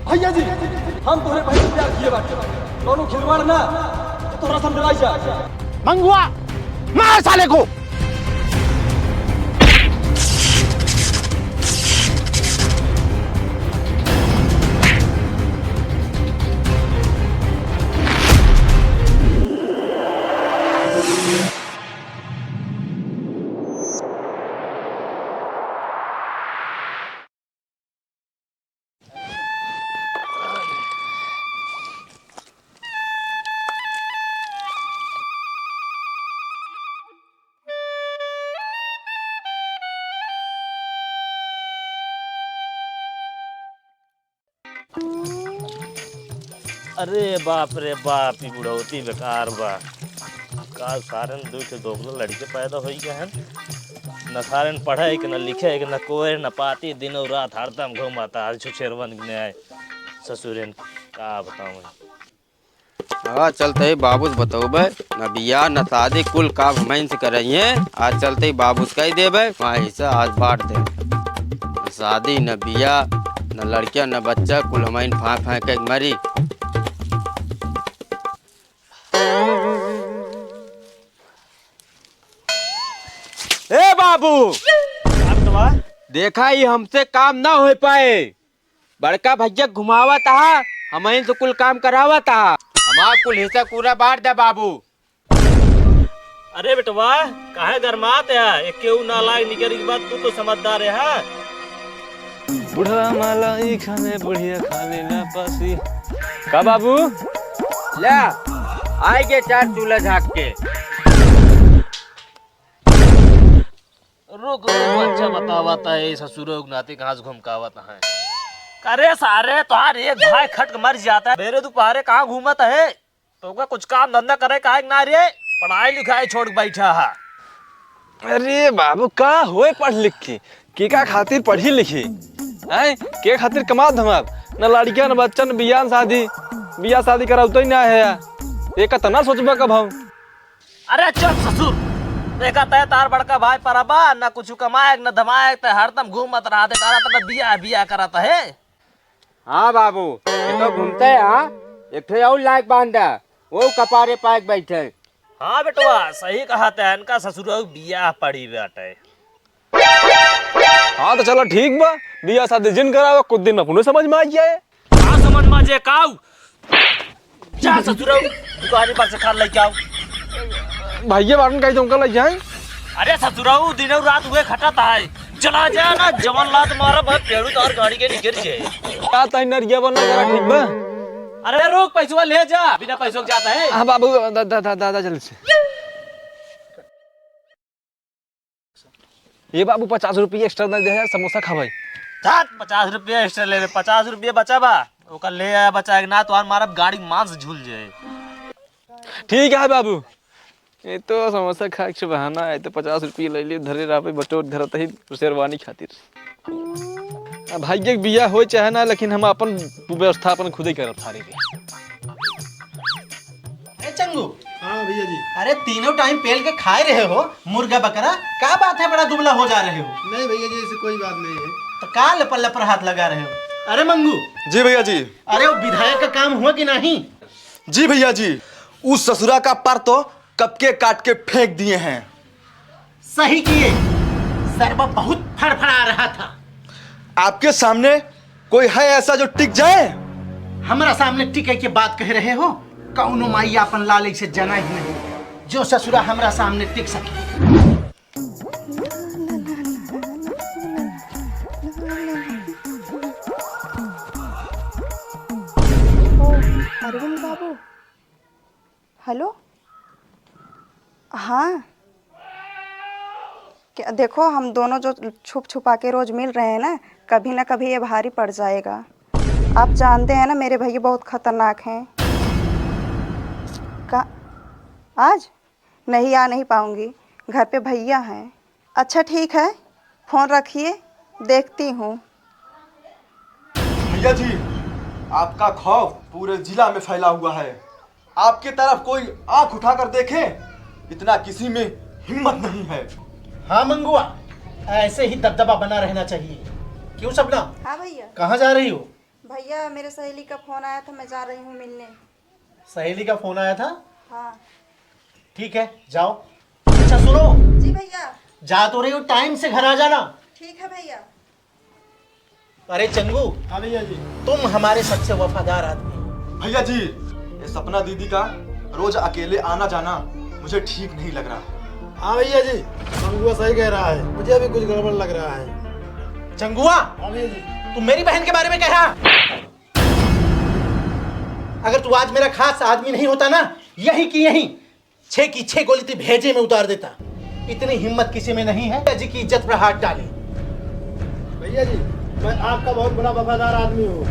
भैया जी हम तोहरे भाई से प्यार किए बाटे, दोनों खिलवाड़ ना तो तोहरा समझाई जा। मंगुआ मार साले को। अरे बाप रे बाप, ये बुढ़ौती बेकार बा। का सारन दुख दोगलो लड़के पैदा हो गए हैं, न सारन पढ़े कि न लिखे कि न कोई न पाती, दिनों रात हरदम घूमाता। आज छुछेरवन ने आए ससुरन का बताऊं। हाँ चलते ही बाबूस बतौबे न बिया न शादी कुल काम हमन से कराइए। आज चलते ही बाबूस कह देबे वहाँ हिस्सा आज बांट दे। न शादी न बिया न लड़किया न बच्चा कुल हमन फाँक फाँक के मरी। ए बाबू देखा ही हमसे काम ना हो पाए, बड़का भैया घुमावा था हमन से कुल काम करावा था। हमारा कुल हिस्सा पूरा बांट दे बाबू। अरे बेटवा काहे गरमात है, एक केहू ना लाग निकल की बात, तू तो समझदार है। बुढ़ा मलाई खाने बुढ़िया खाने ना पासी का बाबू ले आए के चार चूल्हा झाक के। रुक रुक अच्छा बतावता है ससुर नाते कहाँ से घूमकावत है। अरे सारे तुहार एक भाई खटक मर जाता है, मेरे दोपहरे कहाँ घूमत है। तो का कुछ काम धंधा करे काहे ना रे, पढ़ाई लिखाई छोड़ बैठा है। अरे बाबू का होए पढ़ लिख के का खातिर पढ़ी लिखी है, के खातिर कमा धमाल न लड़किया न बच्चा न बिया शादी करावतो ही ना है। एक तना सोचबा कब हम। अरे चुप ससुर, देखा तय तार बड़का भाई परबा न कुछ कमाए न धमाए, हरदम घूमत रहा थे, बिया बिया कराता है। हाँ बाबू ये तो घूमते है। हाँ एक ठे और लायक बांधा वो कपारे पाक बैठे। हाँ बेटवा सही कहा था, इनका ससुर बिया पड़ी बैठे। हाँ तो चलो ठीक बा, बिया शादी जिन करावा कुछ दिन अपने समझ में आ जाए। हाँ समझ में जे काऊ जा ससुर दुकान पर से खा लेके आओ। भैया बारन कहीं तुमका लग जाए। अरे ससुराऊ दिनों रात हुए खटाता है, चला जाए ना जवान लात मारा भाई पेड़ू तो और गाड़ी के निकल जाए। का तई नरिया बना करा ठीक बा। अरे रुक पैसा ले जा, बिना पैसों के जाता है। हाँ बाबू दादा जल्दी से ये बाबू 50 रुपये एक्स्ट्रा दे दे, समोसा खा भाई। 50 रुपये एक्स्ट्रा ले रहे, 50 रुपये बचा बा ओका ले आया बचा ना तो मारा गाड़ी मांस झूल जाए। ठीक है बाबू, ये तो समोसा खा के बहाना है, तो 50 रुपये ले लिए धरे रहा बटोर धरत ही शेरवानी खातिर। भाई के बिया हो चाहे ना, लेकिन हम अपन व्यवस्था अपन खुद ही करत थारे के। चंगू हाँ भैया जी। अरे तीनों टाइम पेल के खाए रहे हो मुर्गा बकरा, क्या बात है बड़ा दुबला हो जा रहे हो। नहीं भैया जी ऐसी कोई बात नहीं है। तो का लपल पर हाथ लगा रहे हो। अरे मंगू जी भैया जी। अरे वो विधायक का काम हुआ कि नहीं। जी भैया जी, उस ससुरा का पर तो कब के काट के फेंक दिए हैं। सही किए, सरबा बहुत फड़फड़ा रहा था। आपके सामने कोई है ऐसा जो टिक जाए। हमारा सामने टिके के बात कह रहे हो, कौनो माई अपन लाले से जना ही नहीं जो ससुरा हमारा सामने टिक सके। अरविंद बाबू हेलो। हाँ क्या देखो, हम दोनों जो छुप छुपा के रोज मिल रहे हैं ना, कभी ना कभी ये भारी पड़ जाएगा। आप जानते हैं ना मेरे भैया बहुत खतरनाक हैं। का आज नहीं आ नहीं पाऊंगी, घर पे भैया हैं। अच्छा ठीक है, फ़ोन रखिए, देखती हूँ। भैया जी आपका खौफ पूरे जिला में फैला हुआ है। आपकी तरफ कोई आंख उठाकर देखे इतना किसी में हिम्मत नहीं है। हाँ मंगुआ, ऐसे ही दबदबा बना रहना चाहिए। क्यों सपना? हाँ भैया। कहाँ जा रही हो? भैया मेरे सहेली का फोन आया था, मैं जा रही हूँ मिलने। सहेली का फोन आया था? हाँ। ठीक है जाओ। अच्छा सुनो, जी भैया। जा तो रही हो, टाइम से घर आ जाना। ठीक है भैया। अरे चंगू, हाँ भैया जी। तुम हमारे सबसे वफादार आदमी हो। भैया जी, ये सपना दीदी का रोज अकेले आना जाना मुझे ठीक नहीं लग रहा। हाँ भैया जी, मंगुआ सही कह रहा है, मुझे भी कुछ गड़बड़ लग रहा है। चंगुआ, हाँ भैया जी। तू मेरी बहन के बारे में कह रहा? अगर तू आज मेरा खास आदमी नहीं होता ना, यही की यही 6 की 6 गोली तेरे भेजे में उतार देता। इतनी हिम्मत किसी में नहीं है जी की इज्जत पर हाथ डाले। भैया जी, मैं आपका बहुत बड़ा वफादार आदमी हूँ।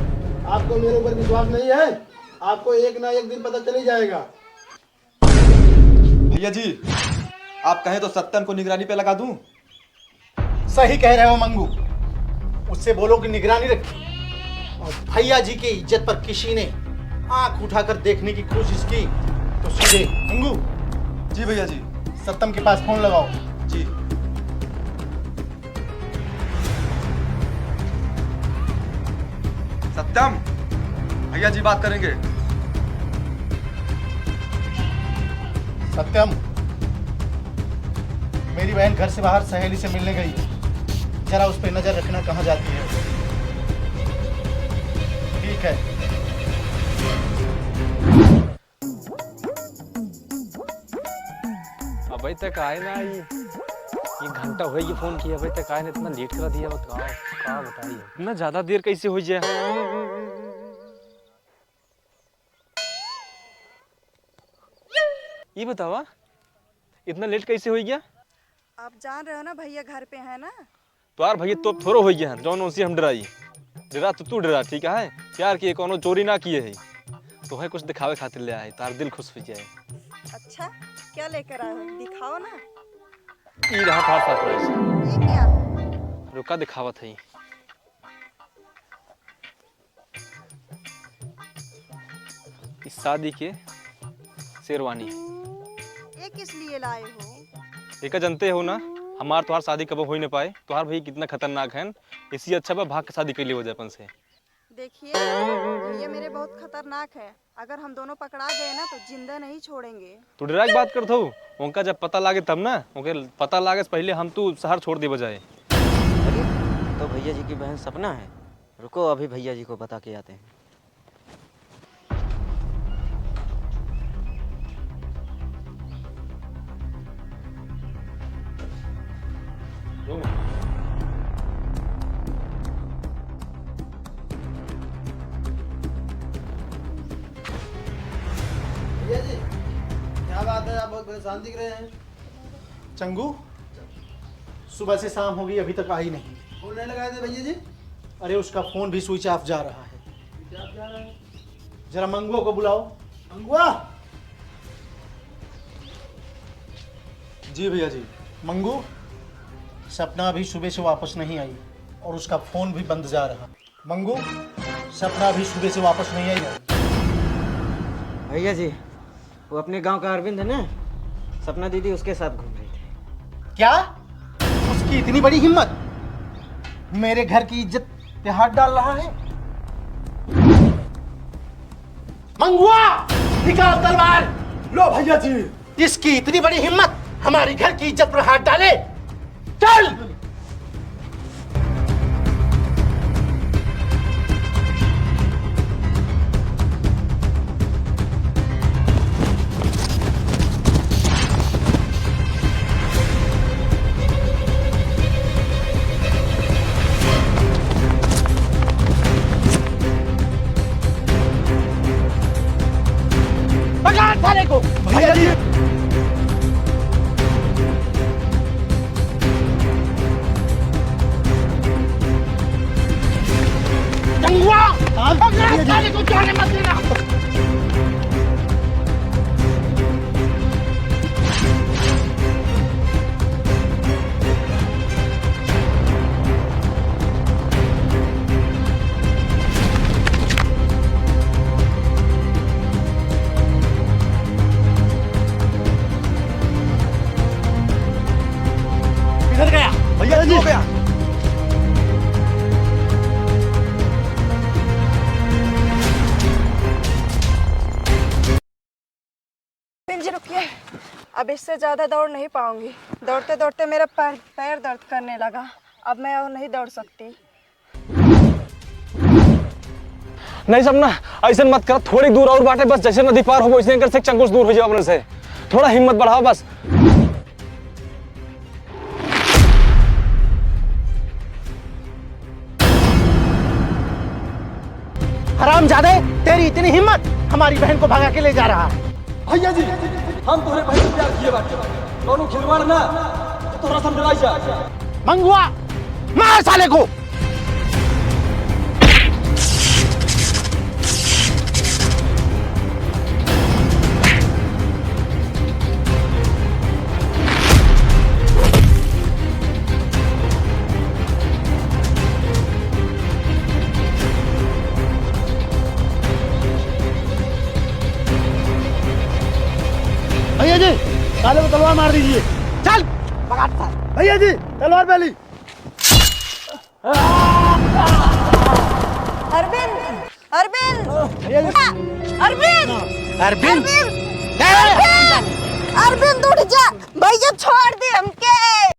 आपको मेरे ऊपर विश्वास नहीं है? आपको एक ना एक दिन पता चल ही जाएगा। भैया जी, आप कहें तो सत्यम को निगरानी पे लगा दूं? सही कह रहे हो मंगू, उससे बोलो कि निगरानी रखी। और भैया जी की इज्जत पर किसी ने आंख उठाकर देखने की कोशिश की तो सीधे मंगू। जी भैया जी। सत्यम के पास फोन लगाओ। जी। सत्यम, भैया जी बात करेंगे। सत्यम, मेरी बहन घर से बाहर सहेली से मिलने गई है, जरा उस पर नजर रखना, कहाँ जाती है। ठीक है। अभी तक आए ना, ये घंटा हो गई फोन किया, अभी तक आए ना, इतना लेट कर दिया। का बताइए, इतना ज्यादा देर कैसे हो जाए? ये बतावा, इतना लेट कैसे हो गया? आप जान रहे हो ना भैया घर पे है ना। तो यार भैया तो थोड़ा हो गया जौन उसी हम डराई। डरा तो तू डरा, ठीक है? प्यार किए, कोनो चोरी ना किए है, तो है कुछ दिखावे खातिर ले आए, तार दिल खुश हो जाए। अच्छा, क्या लेकर आए हो, दिखाओ ना। ई रहा था सरप्राइज। ये क्या? रुका दिखावत है। इस शादी के शेरवानी। ये किस लिए लाए हो? एक जानते हो ना, हमार तुम्हार शादी कब हो ही नहीं पाए। तुम्हार भाई कितना खतरनाक है, इसी अच्छा बा भाग के शादी कर लिए हो जाए अपन से। देखिए भैया मेरे बहुत खतरनाक है, अगर हम दोनों पकड़ा गए ना तो जिंदा नहीं छोड़ेंगे। तू डरा की बात करता हो, उनका जब पता लागे तब ना, उनके पता लागे से पहले हम तू शहर छोड़ दे बजाए। अरे तो भैया जी की बहन सपना है, रुको अभी भैया जी को बता के आते हैं। भैया जी, क्या बात है, आप बहुत परेशान दिख रहे हैं। चंगू, सुबह से शाम हो गई, अभी तक आई नहीं। फोन नहीं लगाए थे भैया जी? अरे उसका फोन भी स्विच ऑफ जा रहा है। क्या जा रहा है? जरा मंगुआ को बुलाओ। मंगुआ। जी भैया जी। मंगू, सपना अभी सुबह से वापस नहीं आई और उसका फोन भी बंद जा रहा। मंगू, सपना अभी सुबह से वापस नहीं आई है। भैया जी, वो अपने गांव का अरविंद है ना, सपना दीदी उसके साथ घूम रही थी। क्या? उसकी इतनी बड़ी हिम्मत, मेरे घर की इज्जत पे हाथ डाल रहा है। मंगुआ, निकाल तलवार। लो भैया जी। इसकी इतनी बड़ी हिम्मत, हमारी घर की इज्जत पर हाथ डाले। चल। पकड़ साले को। भैया जी। चंगुआ, पकड़ साले को, जाने मत देना। किधर गया? भैया जी हो गया। जी रुकिए, अब इससे ज़्यादा दौड़ नहीं पाऊंगी। दौड़ते दौड़ते मेरा पैर दर्द करने लगा, अब मैं और नहीं दौड़ सकती। नहीं सपना, ऐसे मत कर, थोड़ी दूर और बाटे बस, जैसे नदी पार हो वैसे कर से चंकुश दूर हो जाओ अपने से। थोड़ा हिम्मत बढ़ाओ बस। हरामजादे, तेरी इतनी हिम्मत, हमारी बहन को भगा के ले जा रहा है। भैया जी हम तोहरे बहन से प्यार किए बाटे, दोनों खिलवाड़ ना तो तोहरा समझाई जा। मंगुआ, मार साले को। भैया जी साले को तलवार मार दीजिए। चल भगाता। भैया जी तलवार पहली। अरविंद, अरविंद, भैया जी अरविंद, अरविंद, अरविंद, अरविंद उठ जा, भैया छोड़ दे हमके।